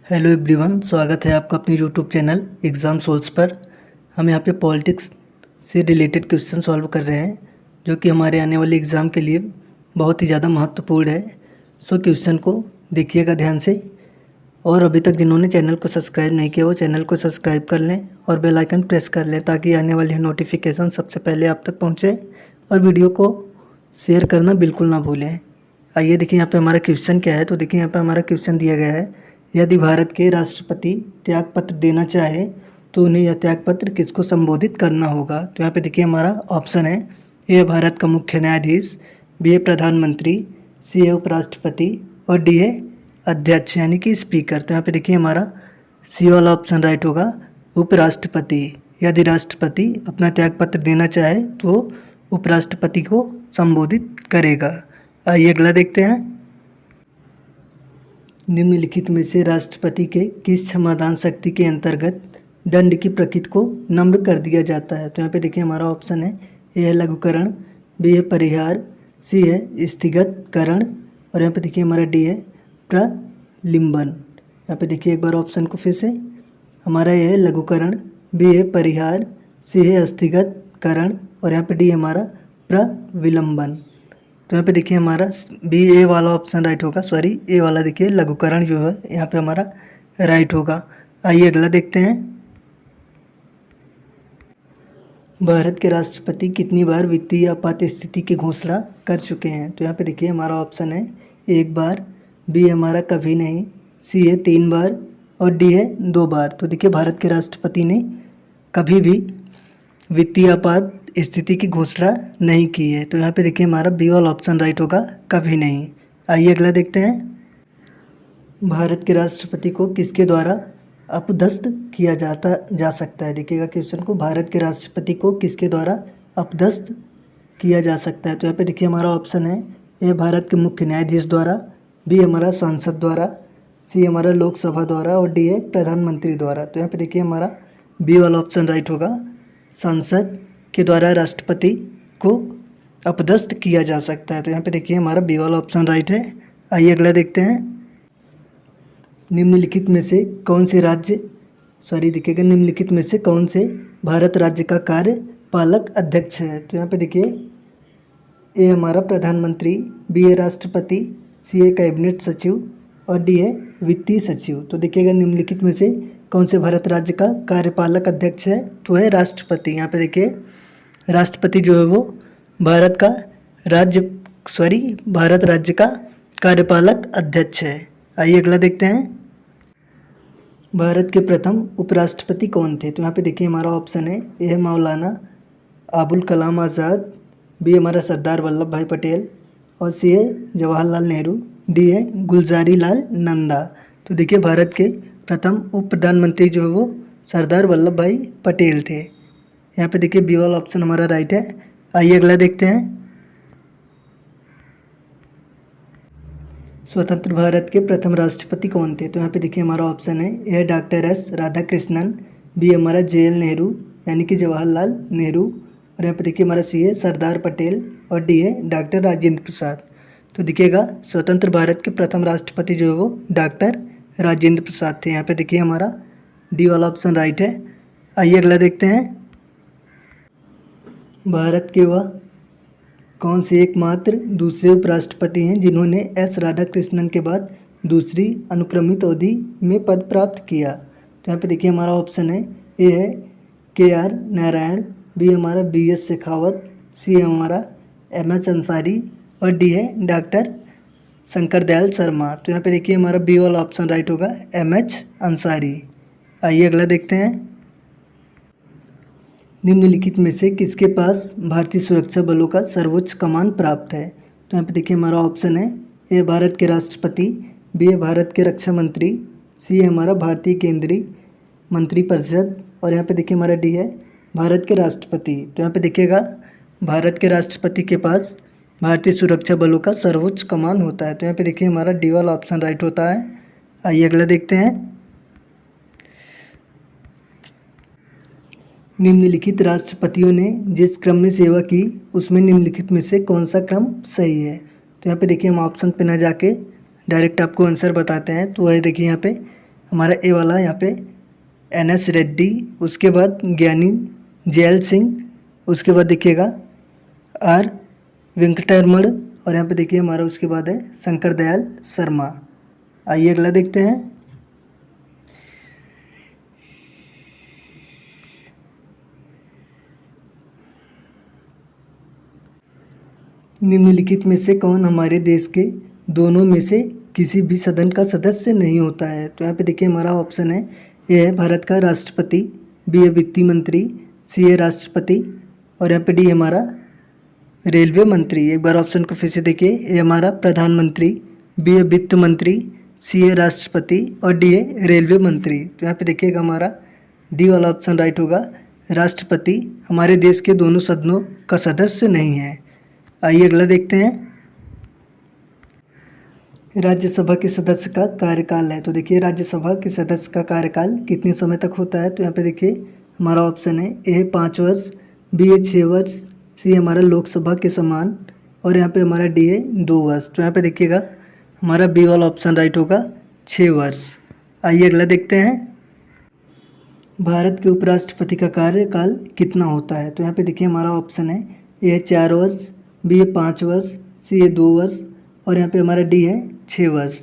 Hello everyone, स्वागत है आपका अपने यूट्यूब चैनल एग्ज़ाम सोल्स पर। हम यहाँ पे पॉलिटिक्स से रिलेटेड क्वेश्चन सॉल्व कर रहे हैं जो कि हमारे आने वाले एग्ज़ाम के लिए बहुत ही ज़्यादा महत्वपूर्ण है। सो क्वेश्चन को देखिएगा ध्यान से, और अभी तक जिन्होंने चैनल को सब्सक्राइब नहीं किया वो चैनल को सब्सक्राइब कर लें और बेल आइकन प्रेस कर लें ताकि आने वाली नोटिफिकेशन सबसे पहले आप तक पहुँचे, और वीडियो को शेयर करना बिल्कुल ना भूलें। आइए देखिए यहाँ पे हमारा क्वेश्चन क्या है। तो देखिए यहाँ पे हमारा क्वेश्चन दिया गया है, यदि भारत के राष्ट्रपति त्यागपत्र देना चाहे तो उन्हें यह त्यागपत्र किसको संबोधित करना होगा। तो यहाँ पे देखिए हमारा ऑप्शन है, ए है भारत का मुख्य न्यायाधीश, बी है प्रधानमंत्री, सी है उपराष्ट्रपति और डी है अध्यक्ष यानी कि स्पीकर। तो यहाँ पे देखिए हमारा सी वाला ऑप्शन राइट होगा, उपराष्ट्रपति। यदि राष्ट्रपति अपना त्यागपत्र देना चाहे तो उपराष्ट्रपति को संबोधित करेगा। आइए अगला देखते हैं, निम्नलिखित में से राष्ट्रपति के किस क्षमादान शक्ति के अंतर्गत दंड की प्रकृति को नम्र कर दिया जाता है। तो यहाँ पे देखिए हमारा ऑप्शन है, ए है लघुकरण, बी है परिहार, सी है स्थगितकरण और यहाँ पे देखिए हमारा डी है प्रलिम्बन। यहाँ पे देखिए एक बार ऑप्शन को फिर से, हमारा ए है लघुकरण, बी है परिहार, सी है स्थगितकरण और यहाँ पे डी हमारा प्रविलंबन। तो यहाँ पे देखिए हमारा बी ए वाला ऑप्शन राइट होगा, सॉरी ए वाला देखिए लघुकरण जो है यहाँ पे हमारा राइट होगा। आइए अगला देखते हैं, भारत के राष्ट्रपति कितनी बार वित्तीय आपात स्थिति की घोषणा कर चुके हैं। तो यहाँ पे देखिए हमारा ऑप्शन है, एक बार, बी हमारा कभी नहीं, सी है 3 बार और डी है 2 बार। तो देखिए भारत के राष्ट्रपति ने कभी भी वित्तीय आपात स्थिति की घोषणा नहीं की है। तो यहाँ पे देखिए हमारा बी वाला ऑप्शन राइट होगा, कभी नहीं। आइए अगला देखते हैं, भारत के राष्ट्रपति को किसके द्वारा अपदस्थ किया जा सकता है। देखिएगा क्वेश्चन को, भारत के राष्ट्रपति को किसके द्वारा अपदस्थ किया जा सकता है। तो यहाँ पे देखिए हमारा ऑप्शन है, ए भारत के मुख्य न्यायाधीश द्वारा, बी हमारा संसद द्वारा, सी हमारा लोकसभा द्वारा और डी है प्रधानमंत्री द्वारा। तो यहाँ पे देखिए हमारा बी वाला ऑप्शन राइट होगा, संसद के द्वारा राष्ट्रपति को अपदस्थ किया जा सकता है। तो यहाँ पे देखिए हमारा बी वाला ऑप्शन राइट है। आइए अगला देखते हैं, निम्नलिखित में से कौन से देखिएगा निम्नलिखित में से कौन से भारत राज्य का कार्यपालक अध्यक्ष है। तो यहाँ पे देखिए ए हमारा प्रधानमंत्री, बी है राष्ट्रपति, सी है कैबिनेट सचिव और डी है वित्तीय सचिव। तो देखिएगा निम्नलिखित में से कौन से भारत राज्य का कार्यपालक अध्यक्ष है, तो है राष्ट्रपति। यहाँ पे देखिए राष्ट्रपति जो है वो भारत राज्य का कार्यपालक अध्यक्ष है। आइए अगला देखते हैं, भारत के प्रथम उपराष्ट्रपति कौन थे। तो यहाँ पे देखिए हमारा ऑप्शन है, ए है मौलाना अबुल कलाम आज़ाद, बी हमारा सरदार वल्लभ भाई पटेल और सी है जवाहरलाल नेहरू, डी है गुलजारी लाल नंदा। तो देखिए भारत के प्रथम उप प्रधानमंत्री जो है वो सरदार वल्लभ भाई पटेल थे। यहाँ पे देखिए बी वाला ऑप्शन हमारा राइट है। आइए अगला देखते हैं, स्वतंत्र भारत के प्रथम राष्ट्रपति कौन थे। तो यहाँ पे देखिए हमारा ऑप्शन है, ए डॉक्टर एस राधाकृष्णन, बी हमारा JL नेहरू यानी कि जवाहरलाल नेहरू और यहाँ पे देखिए हमारा सी है सरदार पटेल और डी है डॉक्टर राजेंद्र प्रसाद। तो देखिएगा स्वतंत्र भारत के प्रथम राष्ट्रपति जो है वो डॉक्टर राजेंद्र प्रसाद थे। यहाँ पे देखिए हमारा डी वाला ऑप्शन राइट है। आइए अगला देखते हैं, भारत के वह कौन से एकमात्र दूसरे उपराष्ट्रपति हैं जिन्होंने एस राधाकृष्णन के बाद दूसरी अनुक्रमित अवधि में पद प्राप्त किया। तो यहाँ पे देखिए हमारा ऑप्शन है, ए है KR नारायण, बी हमारा BS शेखावत, सी हमारा MS अंसारी और डी है डॉक्टर शंकर दयाल शर्मा। तो यहाँ पे देखिए हमारा बी वाला ऑप्शन राइट होगा, MH अंसारी। आइए अगला देखते हैं, निम्नलिखित में से किसके पास भारतीय सुरक्षा बलों का सर्वोच्च कमान प्राप्त है। तो यहाँ पे देखिए हमारा ऑप्शन है, ए भारत के राष्ट्रपति, बी है भारत के रक्षा मंत्री, सी है हमारा भारतीय केंद्रीय मंत्रिपरिषद और यहाँ पे देखिए हमारा डी है भारत के राष्ट्रपति। तो यहाँ पे देखिएगा भारत के राष्ट्रपति के पास भारतीय सुरक्षा बलों का सर्वोच्च कमान होता है। तो यहाँ पे देखिए हमारा डी वाला ऑप्शन राइट होता है। आइए अगला देखते हैं, निम्नलिखित राष्ट्रपतियों ने जिस क्रम में सेवा की उसमें निम्नलिखित में से कौन सा क्रम सही है। तो यहाँ पे देखिए हम ऑप्शन पे ना जाके डायरेक्ट आपको आंसर बताते हैं। तो वही देखिए यहाँ पे हमारा ए वाला यहाँ पे NS रेड्डी, उसके बाद ज्ञानी जैल सिंह, उसके बाद देखिएगा R वेंकटरमण, और यहाँ पे देखिए हमारा उसके बाद है शंकर दयाल शर्मा। आइए अगला देखते हैं। निम्नलिखित में से कौन हमारे देश के दोनों में से किसी भी सदन का सदस्य नहीं होता है? तो यहाँ पे देखिए हमारा ऑप्शन है, ए है भारत का राष्ट्रपति, बी है वित्त मंत्री, सी है राष्ट्रपति, और यहाँ पे डी हमारा रेलवे मंत्री। एक बार ऑप्शन को फिर से देखिए, ए हमारा प्रधानमंत्री, बी है वित्त मंत्री, सी है राष्ट्रपति और डी है रेलवे मंत्री। तो यहाँ पे देखिएगा हमारा डी वाला ऑप्शन राइट होगा। राष्ट्रपति हमारे देश के दोनों सदनों का सदस्य नहीं है। आइए अगला देखते हैं। राज्यसभा के सदस्य का कार्यकाल है, तो देखिए राज्यसभा के सदस्य का कार्यकाल कितने समय तक होता है? तो यहाँ पे देखिए हमारा ऑप्शन है, ए है 5 वर्ष, बी है 6 वर्ष, सी हमारा लोकसभा के समान, और यहाँ पे हमारा डी है 2 वर्ष। तो यहाँ पे देखिएगा हमारा बी वाला ऑप्शन राइट होगा, 6 वर्ष। आइए अगला देखते हैं। भारत के उपराष्ट्रपति का कार्यकाल कितना होता है? तो यहाँ पे देखिए हमारा ऑप्शन है, ए है 4 वर्ष, बी है 5 वर्ष, सी है 2 वर्ष, और यहाँ पे हमारा डी है 6 वर्ष।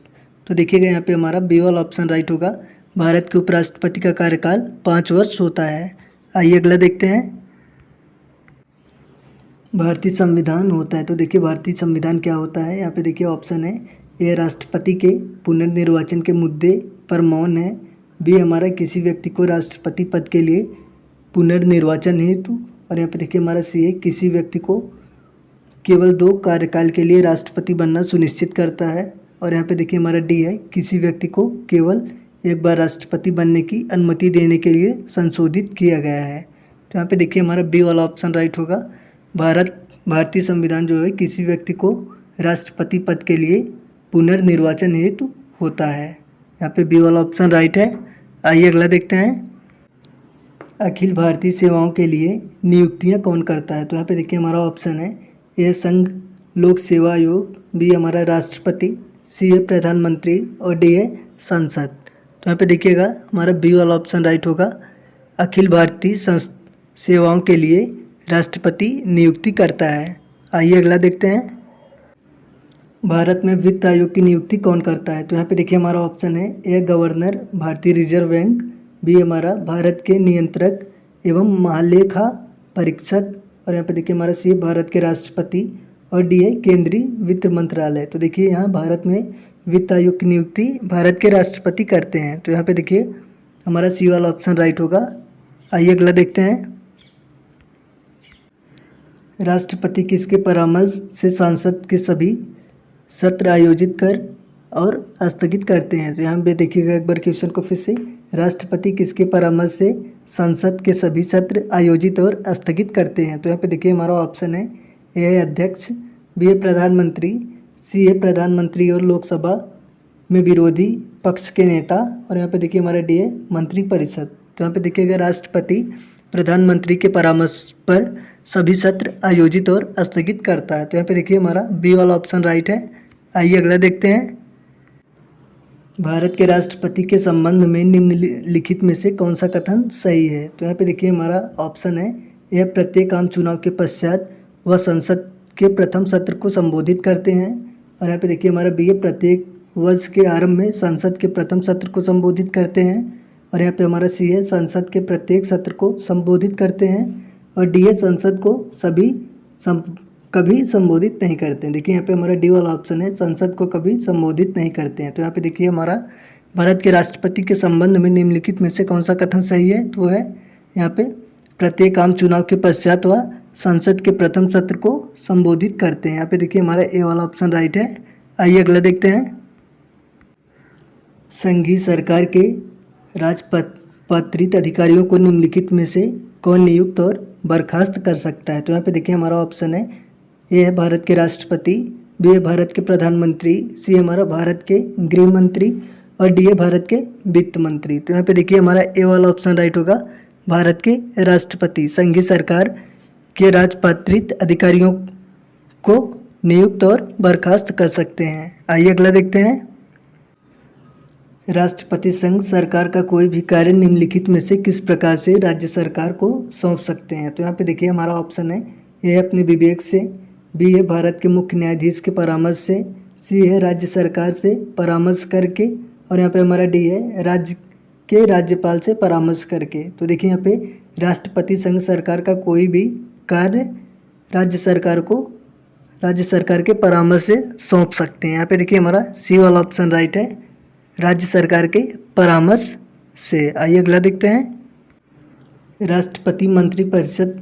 तो देखिएगा यहाँ पे हमारा बी वाला ऑप्शन राइट होगा। भारत के उपराष्ट्रपति का कार्यकाल 5 वर्ष होता है। आइए अगला देखते हैं। भारतीय संविधान होता है, तो देखिए भारतीय संविधान क्या होता है? यहाँ पे देखिए ऑप्शन है, ए राष्ट्रपति के पुनर्निर्वाचन के मुद्दे पर मौन है, बी हमारा किसी व्यक्ति को राष्ट्रपति पद के लिए पुनर्निर्वाचन हेतु, और यहाँ पे देखिए हमारा सी है, किसी व्यक्ति को केवल 2 कार्यकाल के लिए राष्ट्रपति बनना सुनिश्चित करता है, और यहाँ पे देखिए हमारा डी है, किसी व्यक्ति को केवल एक बार राष्ट्रपति बनने की अनुमति देने के लिए संशोधित किया गया है। तो यहाँ पे देखिए हमारा बी वाला ऑप्शन राइट होगा। भारतीय संविधान जो है किसी व्यक्ति को राष्ट्रपति पद के लिए पुनर्निर्वाचन हेतु होता है। यहाँ पे बी वाला ऑप्शन राइट है। आइए अगला देखते हैं। अखिल भारतीय सेवाओं के लिए नियुक्तियां कौन करता है? तो यहाँ पे देखिए हमारा ऑप्शन है, ए संघ लोक सेवा आयोग, बी हमारा राष्ट्रपति, सी है प्रधानमंत्री और डी है संसद। तो यहाँ पे देखिएगा हमारा बी वाला ऑप्शन राइट होगा। अखिल भारतीय सेवाओं के लिए राष्ट्रपति नियुक्ति करता है। आइए अगला देखते हैं। भारत में वित्त आयोग की नियुक्ति कौन करता है? तो यहाँ पे देखिए हमारा ऑप्शन है, ए गवर्नर भारतीय रिजर्व बैंक, बी हमारा भारत के नियंत्रक एवं महालेखा परीक्षक, और यहाँ पे देखिए हमारा सी भारत के राष्ट्रपति और डी है केंद्रीय वित्त मंत्रालय। तो देखिए यहाँ भारत में वित्त आयोग की नियुक्ति भारत के राष्ट्रपति करते हैं। तो यहाँ पे देखिए हमारा सी वाला ऑप्शन राइट होगा। आइए अगला देखते हैं। राष्ट्रपति किसके परामर्श से संसद के सभी सत्र आयोजित कर और स्थगित करते हैं? तो यहाँ पे देखिएगा एक बार क्वेश्चन को फिर से, राष्ट्रपति किसके परामर्श से संसद के सभी सत्र आयोजित और स्थगित करते हैं? तो यहाँ पे देखिए हमारा ऑप्शन है, ए है अध्यक्ष, बी है प्रधानमंत्री, सी है प्रधानमंत्री और लोकसभा में विरोधी पक्ष के नेता, और यहाँ पे देखिए हमारा डी है मंत्रिपरिषद। तो यहाँ पे देखिएगा राष्ट्रपति प्रधानमंत्री के परामर्श पर सभी सत्र आयोजित और स्थगित करता है। तो यहाँ पे देखिए हमारा बी वाला ऑप्शन राइट है। आइए अगला देखते हैं। भारत के राष्ट्रपति के संबंध में निम्नलिखित में से कौन सा कथन सही है? तो यहाँ पे देखिए हमारा ऑप्शन है, यह प्रत्येक आम चुनाव के पश्चात वह संसद के प्रथम सत्र को संबोधित करते हैं, और यहाँ पे देखिए हमारा बी है, प्रत्येक वर्ष के आरंभ में संसद के प्रथम सत्र को संबोधित करते हैं, और यहाँ पे हमारा सी है, संसद के प्रत्येक सत्र को संबोधित करते हैं, और डी है, संसद को कभी संबोधित नहीं करते हैं। देखिए यहाँ पे हमारा डी वाला ऑप्शन है, संसद को कभी संबोधित नहीं करते हैं। तो यहाँ पे देखिए हमारा भारत के राष्ट्रपति के संबंध में निम्नलिखित में से कौन सा कथन सही है? तो है यहाँ पे, प्रत्येक आम चुनाव के पश्चात वह संसद के प्रथम सत्र को संबोधित करते हैं। यहाँ पे देखिए हमारा ए वाला ऑप्शन राइट है। आइए अगला देखते हैं। संघीय सरकार के राजपत्रित अधिकारियों को निम्नलिखित में से कौन नियुक्त और बर्खास्त कर सकता है? तो यहाँ पे देखिए हमारा ऑप्शन है, ए है भारत के राष्ट्रपति, बी है भारत के प्रधानमंत्री, सी हमारा भारत के गृह मंत्री और डी है भारत के वित्त मंत्री। तो यहाँ पे देखिए हमारा ए वाला ऑप्शन राइट होगा। भारत के राष्ट्रपति संघीय सरकार के राजपत्रित अधिकारियों को नियुक्त और बर्खास्त कर सकते हैं। आइए अगला देखते हैं। राष्ट्रपति संघ सरकार का कोई भी कार्य निम्नलिखित में से किस प्रकार से राज्य सरकार को सौंप सकते हैं। तो यहाँ पे देखिए हमारा ऑप्शन है ए अपने विवेक से, बी है भारत के मुख्य न्यायाधीश के परामर्श से, सी है राज्य सरकार से परामर्श करके, और यहाँ पे हमारा डी है राज्य के राज्यपाल से परामर्श करके। तो देखिए यहाँ पे राष्ट्रपति संघ सरकार का कोई भी कार्य राज्य सरकार के परामर्श से सौंप सकते हैं। यहाँ पे देखिए हमारा सी वाला ऑप्शन राइट है, राज्य सरकार के परामर्श से। आइए अगला देखते हैं, राष्ट्रपति मंत्रिपरिषद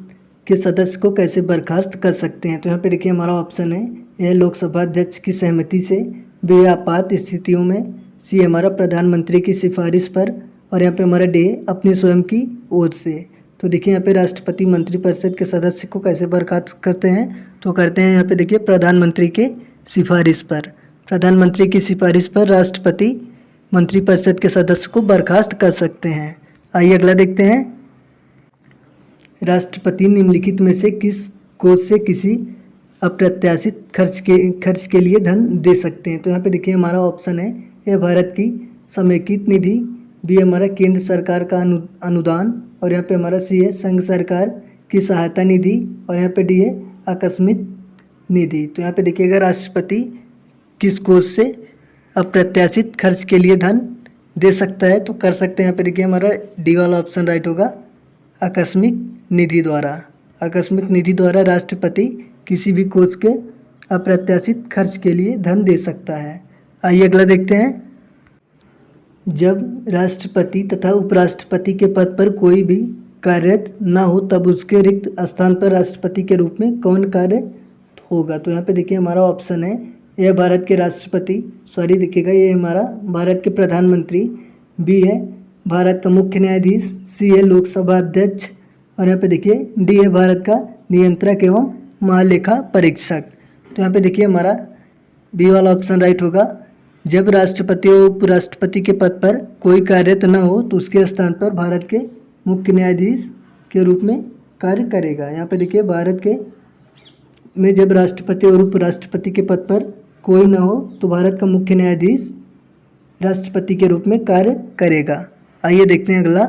के सदस्य को कैसे बर्खास्त कर सकते हैं। तो यहाँ पे देखिए हमारा ऑप्शन है यह लोकसभा अध्यक्ष की सहमति से, बी आपात स्थितियों में, सी हमारा प्रधानमंत्री की सिफारिश पर, और यहाँ पे हमारा डी अपनी स्वयं की ओर से। तो देखिए यहाँ पे राष्ट्रपति मंत्रिपरिषद के सदस्य को कैसे बर्खास्त करते हैं, तो करते हैं यहाँ पे देखिए प्रधानमंत्री के सिफारिश पर। प्रधानमंत्री की सिफारिश पर राष्ट्रपति मंत्रिपरिषद के सदस्य को बर्खास्त कर सकते हैं। आइए अगला देखते हैं, राष्ट्रपति निम्नलिखित में से किस कोष से किसी अप्रत्याशित खर्च के लिए धन दे सकते हैं। तो यहाँ पे देखिए हमारा ऑप्शन है यह भारत की समेकित निधि, बी हमारा केंद्र सरकार का अनुदान, और यहाँ पे हमारा सी है संघ सरकार की सहायता निधि, और यहाँ पे डी है आकस्मिक निधि। तो यहाँ पे देखिएगा राष्ट्रपति किस कोष से अप्रत्याशित खर्च के लिए धन दे सकता है, तो कर सकते हैं यहाँ पे देखिए हमारा डी वाला ऑप्शन राइट होगा, आकस्मिक निधि द्वारा। आकस्मिक निधि द्वारा राष्ट्रपति किसी भी कोष के अप्रत्याशित खर्च के लिए धन दे सकता है। आइए अगला देखते हैं, जब राष्ट्रपति तथा उपराष्ट्रपति के पद पर कोई भी कार्यरत न हो तब उसके रिक्त स्थान पर राष्ट्रपति के रूप में कौन कार्य होगा। तो यहाँ पे देखिए हमारा ऑप्शन है यह भारत के राष्ट्रपति, देखिएगा ये हमारा भारत के प्रधानमंत्री, बी है भारत का मुख्य न्यायाधीश, सी है लोकसभा अध्यक्ष, और यहाँ पे देखिए डी है भारत का नियंत्रक एवं महालेखा परीक्षक। तो यहाँ पे देखिए हमारा बी वाला ऑप्शन राइट होगा, जब राष्ट्रपति और उपराष्ट्रपति के पद पर कोई कार्यरत न हो तो उसके स्थान पर भारत के मुख्य न्यायाधीश के रूप में कार्य करेगा। यहाँ पे देखिए भारत के में जब राष्ट्रपति और उपराष्ट्रपति के पद पर कोई न हो तो भारत का मुख्य न्यायाधीश राष्ट्रपति के रूप में कार्य करेगा। आइए देखते हैं अगला,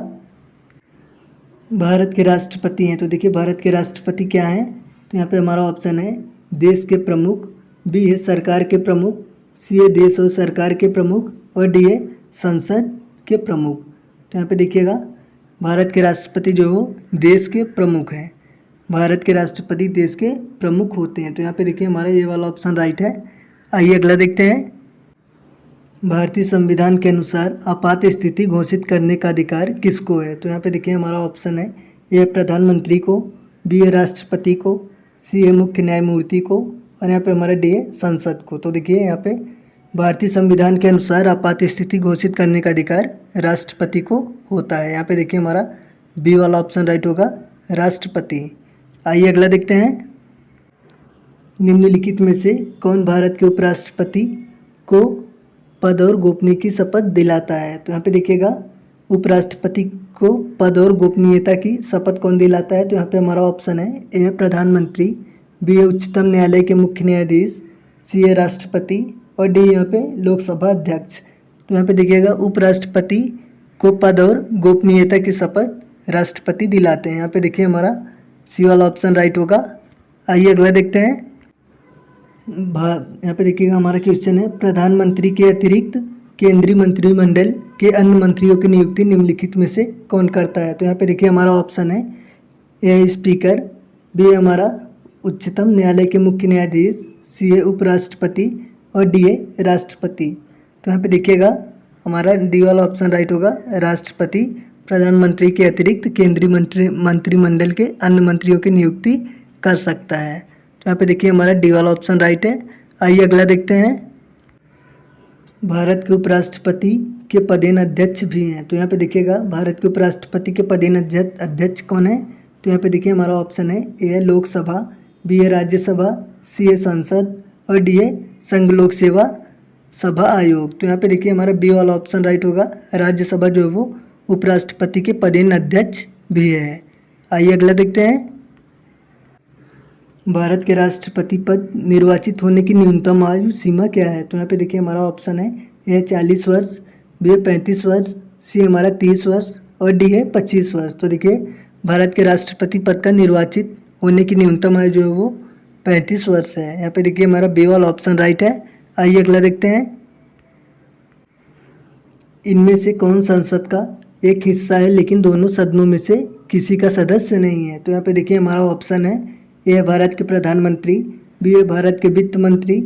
भारत के राष्ट्रपति हैं। तो देखिए भारत के राष्ट्रपति क्या हैं, तो यहाँ पे हमारा ऑप्शन है देश के प्रमुख, बी है सरकार के प्रमुख, सी है देश और सरकार के प्रमुख, और डी है संसद के प्रमुख। तो यहाँ पे देखिएगा भारत के राष्ट्रपति जो वो देश के प्रमुख हैं, भारत के राष्ट्रपति देश के प्रमुख होते हैं। तो यहाँ पे देखिए हमारा ये वाला ऑप्शन राइट है। आइए अगला देखते हैं, भारतीय संविधान के अनुसार आपात स्थिति घोषित करने का अधिकार किसको है। तो यहाँ पे देखिए हमारा ऑप्शन है ये प्रधानमंत्री को, बी है राष्ट्रपति को, सी है मुख्य न्यायमूर्ति को, और यहाँ पे हमारा डी है संसद को। तो देखिए यहाँ पे भारतीय संविधान के अनुसार आपात स्थिति घोषित करने का अधिकार राष्ट्रपति को होता है। यहाँ पे देखिए हमारा बी वाला ऑप्शन राइट होगा, राष्ट्रपति। आइए अगला देखते हैं, निम्नलिखित में से कौन भारत के उपराष्ट्रपति को पद और गोपनीय की शपथ दिलाता है। तो यहाँ पे देखिएगा उपराष्ट्रपति को पद और गोपनीयता की शपथ कौन दिलाता है। तो यहाँ पे हमारा ऑप्शन है ए प्रधानमंत्री, बी है उच्चतम न्यायालय के मुख्य न्यायाधीश, सी है राष्ट्रपति, और डी यहाँ पे लोकसभा अध्यक्ष। तो यहाँ पे देखिएगा उपराष्ट्रपति को पद और गोपनीयता की शपथ राष्ट्रपति दिलाते हैं। यहाँ पे देखिए हमारा सी वाला ऑप्शन राइट होगा। आइए अगला देखते हैं, यहाँ पे देखिएगा हमारा क्वेश्चन है प्रधानमंत्री के अतिरिक्त केंद्रीय मंत्रिमंडल के अन्य मंत्रियों की नियुक्ति निम्नलिखित में से कौन करता है। तो यहाँ पे देखिए हमारा ऑप्शन है ए स्पीकर, बी हमारा उच्चतम न्यायालय के मुख्य न्यायाधीश, सी है उपराष्ट्रपति, और डी है राष्ट्रपति। तो यहाँ पे देखिएगा हमारा डी वाला ऑप्शन राइट होगा, राष्ट्रपति प्रधानमंत्री के अतिरिक्त केंद्रीय मंत्रिमंडल के अन्य मंत्रियों की नियुक्ति कर सकता है। तो यहाँ पे देखिए हमारा डी वाला ऑप्शन राइट है। आइए अगला देखते हैं, भारत के उपराष्ट्रपति के पदेन अध्यक्ष भी हैं। तो यहाँ पे देखिएगा भारत के उपराष्ट्रपति के पदेन अध्यक्ष कौन है। तो यहाँ पे देखिए हमारा ऑप्शन है ए है लोकसभा, बी है राज्यसभा, सी है संसद, और डी है संघ लोक सेवा सभा आयोग। तो यहाँ पे देखिए हमारा बी वाला ऑप्शन राइट होगा, राज्यसभा जो है वो उपराष्ट्रपति के पदेन अध्यक्ष भी है। आइए अगला देखते हैं, भारत के राष्ट्रपति पद निर्वाचित होने की न्यूनतम आयु सीमा क्या है। तो यहाँ पे देखिए हमारा ऑप्शन है यह 40 वर्ष, बी है 35 वर्ष, सी हमारा 30 वर्ष और डी है 25 वर्ष। तो देखिए भारत के राष्ट्रपति पद का निर्वाचित होने की न्यूनतम आयु जो है वो 35 वर्ष है। यहाँ पे देखिए हमारा बी वाला ऑप्शन राइट है। आइए अगला देखते हैं। इनमें से कौन संसद का एक हिस्सा है लेकिन दोनों सदनों में से किसी का सदस्य नहीं है? तो यहाँ पे देखिए हमारा ऑप्शन है, ए है भारत के प्रधानमंत्री, बी है भारत के वित्त मंत्री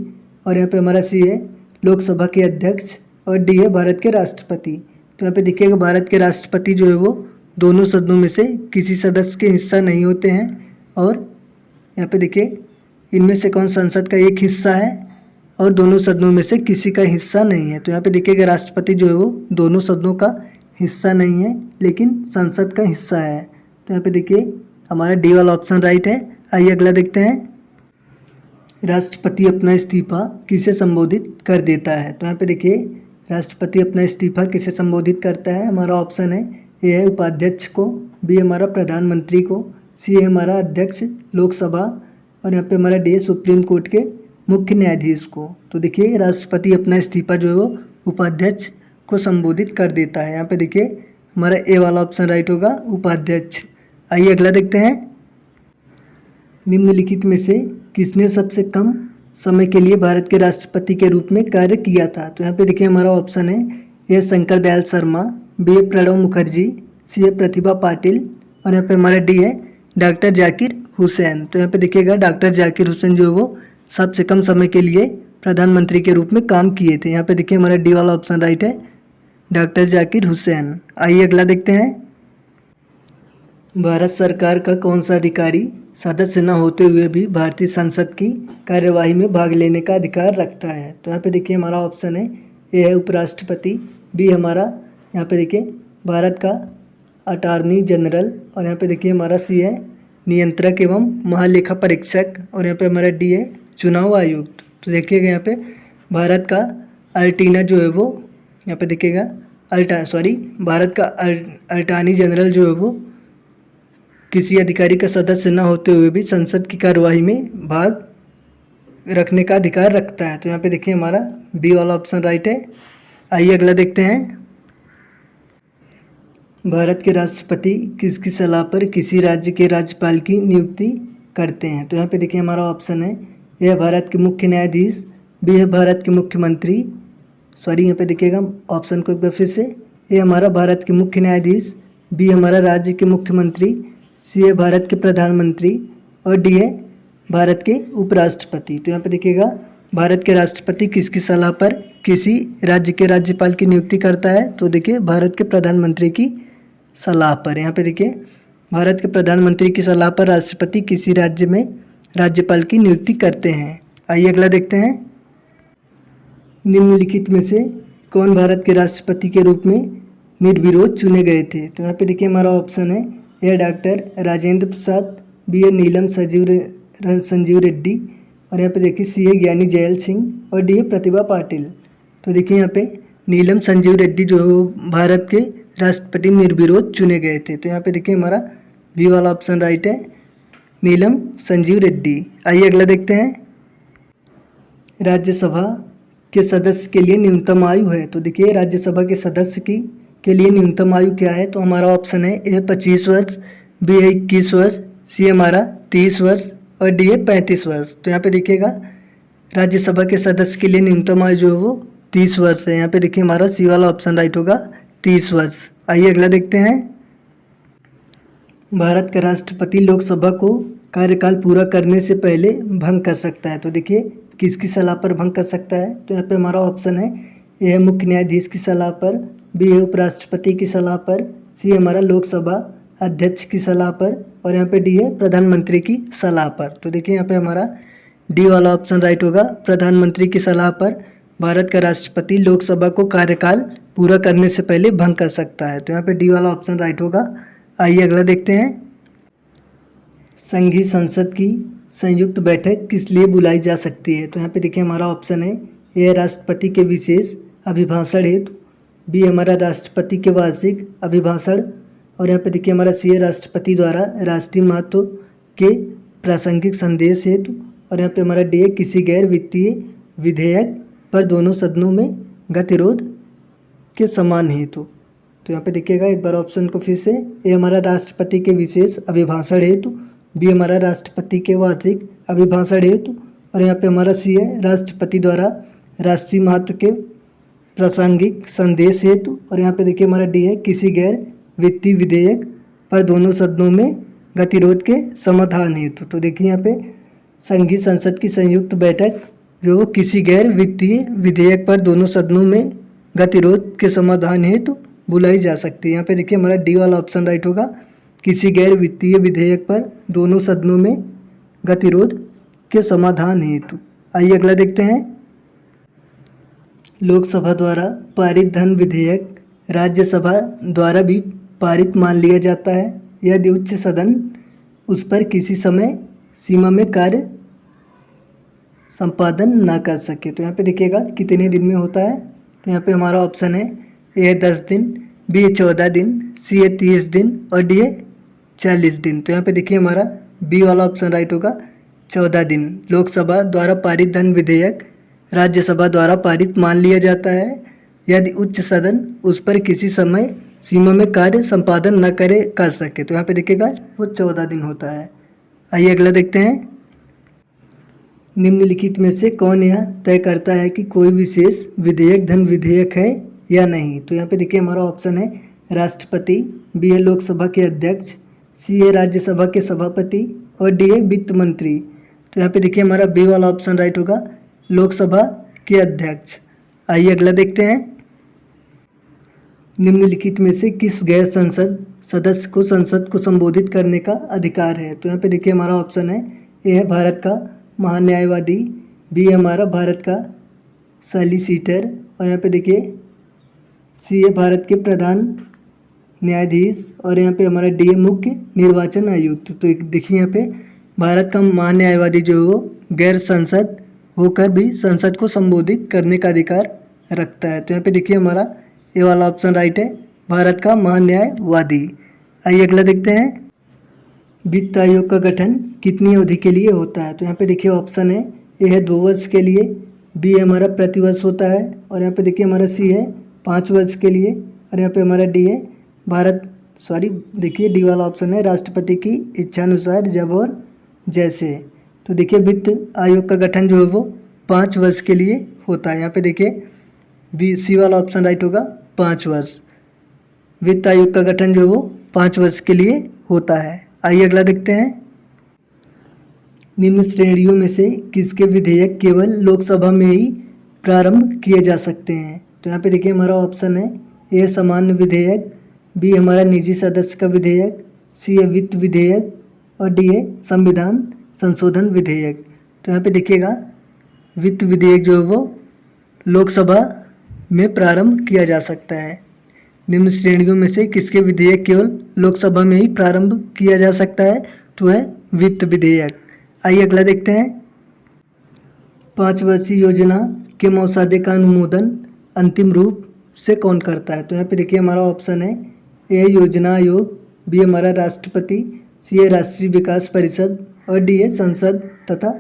और यहाँ पे हमारा सी है लोकसभा के अध्यक्ष और डी है भारत के राष्ट्रपति। तो यहाँ पे देखिएगा भारत के राष्ट्रपति जो है वो दोनों सदनों में से किसी सदस्य के हिस्सा नहीं होते हैं। और यहाँ पे देखिए इनमें से कौन संसद का एक हिस्सा है और दोनों सदनों में से किसी का हिस्सा नहीं है? तो यहाँ पे देखिएगा राष्ट्रपति जो है वो दोनों सदनों का हिस्सा नहीं है लेकिन संसद का हिस्सा है। तो यहाँ पे देखिए हमारा डी वाला ऑप्शन राइट है। आइए अगला देखते हैं। राष्ट्रपति अपना इस्तीफा किसे संबोधित कर देता है? तो यहाँ पे देखिए राष्ट्रपति अपना इस्तीफा किसे संबोधित करता है? हमारा ऑप्शन है, ए है उपाध्यक्ष को, बी हमारा प्रधानमंत्री को, सी है हमारा अध्यक्ष लोकसभा और यहाँ पे हमारा डी है सुप्रीम कोर्ट के मुख्य न्यायाधीश को। तो देखिए राष्ट्रपति अपना इस्तीफा जो है वो उपाध्यक्ष को संबोधित कर देता है। यहाँ पे देखिए हमारा ए वाला ऑप्शन राइट होगा, उपाध्यक्ष। आइए अगला देखते हैं। निम्नलिखित में से किसने सबसे कम समय के लिए भारत के राष्ट्रपति के रूप में कार्य किया था? तो यहाँ पे देखिए हमारा ऑप्शन है, ए शंकर दयाल शर्मा, बी है प्रणब मुखर्जी, सी है प्रतिभा पाटिल और यहाँ पे हमारा डी है डॉक्टर जाकिर हुसैन। तो यहाँ पे देखिएगा डॉक्टर जाकिर हुसैन जो है वो सबसे कम समय के लिए प्रधानमंत्री के रूप में काम किए थे। यहाँ पे देखिए हमारा डी वाला ऑप्शन राइट है, डॉक्टर जाकिर हुसैन। आइए अगला देखते हैं। भारत सरकार का कौन सा अधिकारी सदस्य न होते हुए भी भारतीय संसद की कार्यवाही में भाग लेने का अधिकार रखता है? तो यहाँ पे देखिए हमारा ऑप्शन है, ए है उपराष्ट्रपति, बी हमारा यहाँ पे देखिए भारत का अटॉर्नी जनरल और यहाँ पे देखिए हमारा सी है नियंत्रक एवं महालेखा परीक्षक और यहाँ पे हमारा डी है चुनाव आयुक्त। तो देखिएगा यहाँ पे भारत का अल्टीना जो है वो यहाँ पे देखिएगा भारत का अटॉर्नी जनरल जो है वो किसी अधिकारी का सदस्य न होते हुए भी संसद की कार्यवाही में भाग रखने का अधिकार रखता है। तो यहाँ पे देखिए हमारा बी वाला ऑप्शन राइट है। आइए अगला देखते हैं। भारत के राष्ट्रपति किसकी सलाह पर किसी राज्य के राज्यपाल की नियुक्ति करते हैं? तो यहाँ पे देखिए हमारा ऑप्शन है, ए है भारत के मुख्य न्यायाधीश, बी है भारत के मुख्यमंत्री, यहाँ पे देखिएगा ऑप्शन को एक बार फिर से, ए हमारा भारत के मुख्य न्यायाधीश, बी हमारा राज्य के मुख्यमंत्री, सी है भारत के प्रधानमंत्री और डी है भारत के उपराष्ट्रपति। तो यहाँ पे देखिएगा भारत के राष्ट्रपति किसकी सलाह पर किसी राज्य के राज्यपाल की नियुक्ति करता है? तो देखिए भारत के प्रधानमंत्री की सलाह पर। यहाँ पे देखिए भारत के प्रधानमंत्री की सलाह पर राष्ट्रपति किसी राज्य में राज्यपाल की नियुक्ति करते हैं। आइए अगला देखते हैं। निम्नलिखित में से कौन भारत के राष्ट्रपति के रूप में निर्विरोध चुने गए थे? तो यहाँ पे देखिए हमारा ऑप्शन है, ए डॉक्टर राजेंद्र प्रसाद, बी है नीलम संजीव रेड्डी और यहाँ पे देखिए सी है ज्ञानी जैल सिंह और डी है प्रतिभा पाटिल। तो देखिए यहाँ पे नीलम संजीव रेड्डी जो है वो भारत के राष्ट्रपति निर्विरोध चुने गए थे। तो यहाँ पे देखिए हमारा बी वाला ऑप्शन राइट है, नीलम संजीव रेड्डी। आइए अगला देखते हैं। राज्यसभा के सदस्य के लिए न्यूनतम आयु है? तो देखिए राज्यसभा के सदस्य के लिए न्यूनतम आयु क्या है? तो हमारा ऑप्शन है, ए 25 वर्ष, बी है 21 वर्ष, सी हमारा 30 वर्ष और डी है 35 वर्ष। तो यहाँ पे देखिएगा राज्यसभा के सदस्य के लिए न्यूनतम आयु जो है वो 30 वर्ष है। यहाँ पे देखिए हमारा सी वाला ऑप्शन राइट होगा, 30 वर्ष। आइए अगला देखते हैं। भारत का राष्ट्रपति लोकसभा को कार्यकाल पूरा करने से पहले भंग कर सकता है? तो देखिए किसकी सलाह पर भंग कर सकता है? तो यहाँ पे हमारा ऑप्शन है, ए है मुख्य न्यायाधीश की सलाह पर, बी है उपराष्ट्रपति की सलाह पर, सी हमारा लोकसभा अध्यक्ष की सलाह पर और यहाँ पे डी है प्रधानमंत्री की सलाह पर। तो देखिए यहाँ पे हमारा डी वाला ऑप्शन राइट होगा, प्रधानमंत्री की सलाह पर भारत का राष्ट्रपति लोकसभा को कार्यकाल पूरा करने से पहले भंग कर सकता है। तो यहाँ पे डी वाला ऑप्शन राइट होगा। आइए अगला देखते हैं। संघीय संसद की संयुक्त बैठक किस लिए बुलाई जा सकती है? तो यहाँ पे देखिए हमारा ऑप्शन है, ए राष्ट्रपति के विशेष अभिभाषण हेतु, बी हमारा राष्ट्रपति के वार्षिक अभिभाषण और यहाँ पे देखिए हमारा सी है राष्ट्रपति द्वारा राष्ट्रीय महत्व के प्रासंगिक संदेश हेतु और यहाँ पे हमारा डी है किसी गैर वित्तीय विधेयक पर दोनों सदनों में गतिरोध के समान हेतु। तो यहाँ पे देखिएगा एक बार ऑप्शन को फिर से, ए हमारा राष्ट्रपति के विशेष अभिभाषण हेतु, बी हमारा राष्ट्रपति के वार्षिक अभिभाषण हेतु, और यहाँ पे हमारा सी है राष्ट्रपति द्वारा राष्ट्रीय महत्व के प्रासंगिक संदेश हेतु, और यहाँ पे देखिए हमारा डी है किसी गैर वित्तीय विधेयक पर दोनों सदनों में गतिरोध के समाधान हेतु। तो देखिए यहाँ पे संघीय संसद की संयुक्त बैठक जो वो किसी गैर वित्तीय विधेयक पर दोनों सदनों में गतिरोध के समाधान हेतु बुलाई जा सकती है। यहाँ पे देखिए हमारा डी वाला ऑप्शन राइट होगा, किसी गैर वित्तीय विधेयक पर दोनों सदनों में गतिरोध के समाधान हेतु। आइए अगला देखते हैं। लोकसभा द्वारा पारित धन विधेयक राज्यसभा द्वारा भी पारित मान लिया जाता है यदि उच्च सदन उस पर किसी समय सीमा में कार्य संपादन ना कर सके। तो यहाँ पे देखिएगा कितने दिन में होता है। तो यहाँ पे हमारा ऑप्शन है ए है 10 दिन, बी है 14 दिन, सी है 30 दिन और डी है 40 दिन। तो यहाँ पे देखिए हमारा बी वाला ऑप्शन राइट होगा, 14 दिन। लोकसभा द्वारा पारित धन विधेयक राज्यसभा द्वारा पारित मान लिया जाता है यदि उच्च सदन उस पर किसी समय सीमा में कार्य संपादन न कर सके। तो यहाँ पे देखिएगा वो 14 दिन होता है। आइए अगला देखते हैं। निम्नलिखित में से कौन यह तय करता है कि कोई विशेष विधेयक धन विधेयक है या नहीं। तो यहाँ पे देखिए हमारा ऑप्शन है राष्ट्रपति, बी है लोकसभा के अध्यक्ष, सी है राज्यसभा के सभापति और डी है वित्त मंत्री। तो यहाँ पे देखिए हमारा बी वाला ऑप्शन राइट होगा, लोकसभा के अध्यक्ष। आइए अगला देखते हैं। निम्नलिखित में से किस गैर संसद सदस्य को संसद को संबोधित करने का अधिकार है। तो यहाँ पे देखिए हमारा ऑप्शन है ए है भारत का महान्यायवादी, बी है हमारा भारत का सॉलिसिटर और यहाँ पे देखिए सी है भारत के प्रधान न्यायाधीश और यहाँ पे हमारा डी है मुख्य निर्वाचन आयुक्त। तो देखिए यहाँ पे भारत का महान्यायवादी जो है वो गैर संसद होकर भी संसद को संबोधित करने का अधिकार रखता है। तो यहाँ पे देखिए हमारा ये वाला ऑप्शन राइट है, भारत का महान्यायवादी। आइए अगला देखते हैं। वित्त आयोग का गठन कितनी अवधि के लिए होता है। तो यहाँ पे देखिए ऑप्शन है ए है 2 वर्ष के लिए, बी हमारा प्रतिवर्ष होता है और यहाँ पे देखिए हमारा सी है 5 वर्ष के लिए और यहाँ पे हमारा डी है देखिए डी वाला ऑप्शन है राष्ट्रपति की इच्छानुसार जब और जैसे। तो देखिए वित्त आयोग का गठन जो है वो 5 वर्ष के लिए होता है। यहाँ पे देखिए बी सी वाला ऑप्शन राइट होगा, 5 वर्ष। वित्त आयोग का गठन जो है वो 5 वर्ष के लिए होता है। आइए अगला देखते हैं। निम्न श्रेणियों में से किसके विधेयक केवल लोकसभा में ही प्रारंभ किए जा सकते हैं। तो यहाँ पे देखिए हमारा ऑप्शन है ए सामान्य विधेयक, बी हमारा निजी सदस्य का विधेयक, सी है वित्त विधेयक और डी है संविधान संशोधन विधेयक। तो यहाँ पे देखिएगा वित्त विधेयक जो है वो लोकसभा में प्रारंभ किया जा सकता है। निम्न श्रेणियों में से किसके विधेयक केवल लोकसभा में ही प्रारंभ किया जा सकता है। तो है वित्त विधेयक। आइए अगला देखते हैं। 5 वर्षीय योजना के मसौदे का अनुमोदन अंतिम रूप से कौन करता है। तो यहाँ पे देखिए हमारा ऑप्शन है ए योजना आयोग, बी हमारा राष्ट्रपति, सी है राष्ट्रीय विकास परिषद और डी है संसद तथा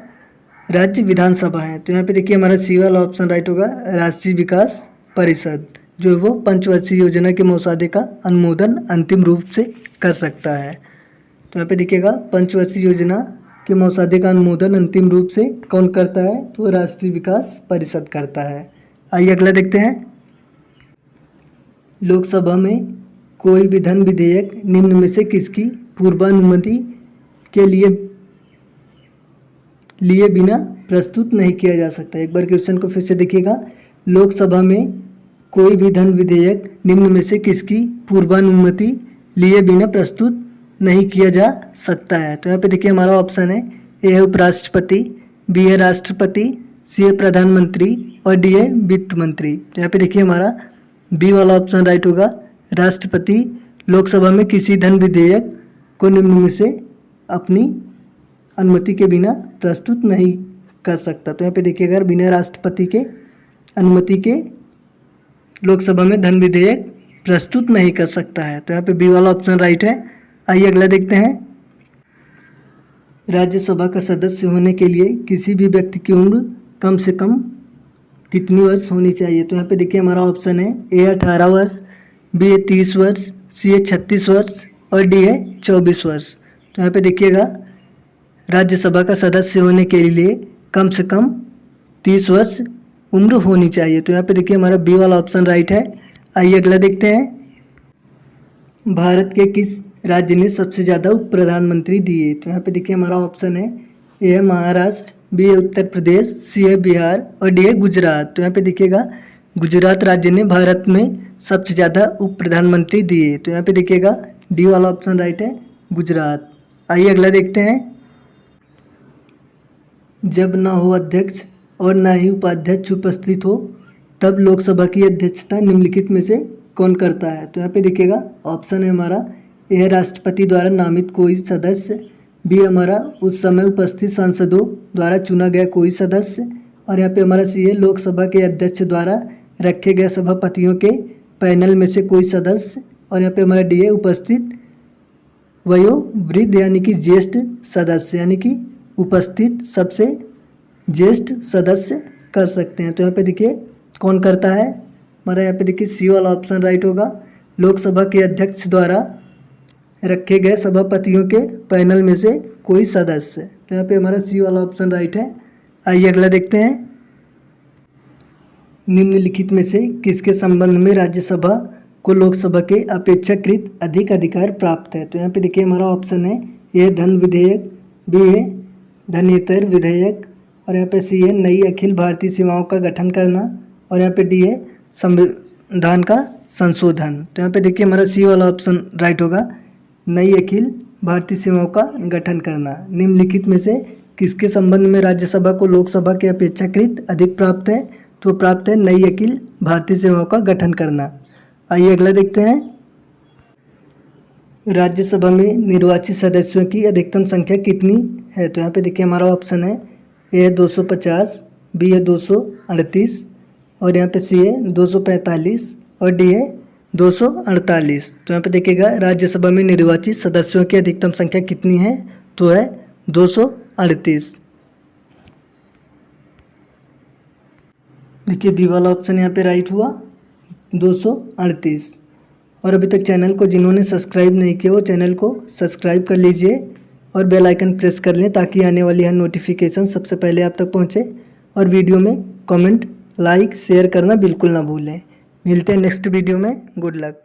राज्य विधानसभा है। तो यहाँ पे देखिए हमारा सी वाला ऑप्शन राइट होगा, राष्ट्रीय विकास परिषद जो है वो 5 वर्षीय योजना के मसौदे का अनुमोदन अंतिम रूप से कर सकता है। तो यहाँ पे देखिएगा 5 वर्षीय योजना के मसौदे का अनुमोदन अंतिम रूप से कौन करता है। तो राष्ट्रीय विकास परिषद करता है। आइए अगला देखते हैं। लोकसभा में कोई भी धन विधेयक निम्न में से किसकी पूर्वानुमति के लिए बिना प्रस्तुत नहीं किया जा सकता। एक बार क्वेश्चन को फिर से देखिएगा। लोकसभा में कोई भी धन विधेयक निम्न में से किसकी पूर्वानुमति लिए बिना प्रस्तुत नहीं किया जा सकता है। तो यहाँ पे देखिए हमारा ऑप्शन है ए है उपराष्ट्रपति, बी है राष्ट्रपति, सी है प्रधानमंत्री और डी है वित्त मंत्री। तो यहाँ पे देखिए हमारा बी वाला ऑप्शन राइट होगा, राष्ट्रपति लोकसभा में किसी धन विधेयक को निम्न में से अपनी अनुमति के बिना प्रस्तुत नहीं कर सकता। तो यहाँ पे देखिए अगर बिना राष्ट्रपति के अनुमति के लोकसभा में धन विधेयक प्रस्तुत नहीं कर सकता है। तो यहाँ पे बी वाला ऑप्शन राइट है। आइए अगला देखते हैं। राज्यसभा का सदस्य होने के लिए किसी भी व्यक्ति की उम्र कम से कम कितनी वर्ष होनी चाहिए। तो यहाँ पे देखिए हमारा ऑप्शन है ए 18 वर्ष, बी है 30 वर्ष, सी है 36 वर्ष और डी है 24 वर्ष। तो यहाँ पे देखिएगा राज्यसभा का सदस्य होने के लिए कम से कम 30 वर्ष उम्र होनी चाहिए। तो यहाँ पे देखिए हमारा बी वाला ऑप्शन राइट है। आइए अगला देखते हैं। भारत के किस राज्य ने सबसे ज़्यादा उप प्रधानमंत्री दिए। तो यहाँ पे देखिए हमारा ऑप्शन है ए है महाराष्ट्र, बी है उत्तर प्रदेश, सी है बिहार और डी है गुजरात। तो यहाँ पे देखिएगा गुजरात राज्य ने भारत में सबसे ज़्यादा उप प्रधानमंत्री दिए। तो यहाँ पे देखिएगा डी वाला ऑप्शन राइट है, गुजरात। आइए अगला देखते हैं। जब ना हो अध्यक्ष और ना ही उपाध्यक्ष उपस्थित हो तब लोकसभा की अध्यक्षता निम्नलिखित में से कौन करता है। तो यहाँ पे देखिएगा ऑप्शन है हमारा ए है राष्ट्रपति द्वारा नामित कोई सदस्य, बी हमारा उस समय उपस्थित सांसदों द्वारा चुना गया कोई सदस्य और यहाँ पे हमारा सी है लोकसभा के अध्यक्ष द्वारा रखे गए सभापतियों के पैनल में से कोई सदस्य और यहाँ पे हमारा डी है उपस्थित वयोवृद्ध यानी कि ज्येष्ठ सदस्य, यानी कि उपस्थित सबसे ज्येष्ठ सदस्य कर सकते हैं। तो यहाँ पे देखिए कौन करता है, हमारा यहाँ पे देखिए सी वाला ऑप्शन राइट होगा, लोकसभा के अध्यक्ष द्वारा रखे गए सभापतियों के पैनल में से कोई सदस्य। तो यहाँ पे हमारा सी वाला ऑप्शन राइट है। आइए अगला देखते हैं। निम्नलिखित में से किसके संबंध में राज्यसभा को लोकसभा के अपेक्षाकृत अधिक अधिकार प्राप्त है। तो यहाँ पे देखिए हमारा ऑप्शन है ए धन विधेयक, बी है धनेतर विधेयक और यहाँ पे सी है नई अखिल भारतीय सीमाओं का गठन करना और यहाँ पे डी है संविधान का संशोधन। तो यहाँ पे देखिए हमारा सी वाला ऑप्शन राइट होगा, नई अखिल भारतीय सीमाओं का गठन करना। निम्नलिखित में से किसके संबंध में राज्यसभा को लोकसभा के अपेक्षाकृत अधिक प्राप्त है। तो प्राप्त है नई अखिल भारतीय सीमाओं का गठन करना। आइए अगला देखते हैं। राज्यसभा में निर्वाचित सदस्यों की अधिकतम संख्या कितनी है। तो यहाँ पे देखिए हमारा ऑप्शन है ए है 250, बी है 238 और यहाँ पे सी है 245 और डी है 248। तो यहाँ पे देखिएगा राज्यसभा में निर्वाचित सदस्यों की अधिकतम संख्या कितनी है, तो है 238। देखिए बी वाला ऑप्शन यहाँ पे राइट हुआ, 238। और अभी तक चैनल को जिन्होंने सब्सक्राइब नहीं किया वो चैनल को सब्सक्राइब कर लीजिए और बेल आइकन प्रेस कर लें ताकि आने वाली हर नोटिफिकेशन सबसे पहले आप तक पहुंचे। और वीडियो में कमेंट, लाइक, शेयर करना बिल्कुल ना भूलें। मिलते हैं नेक्स्ट वीडियो में। Good luck.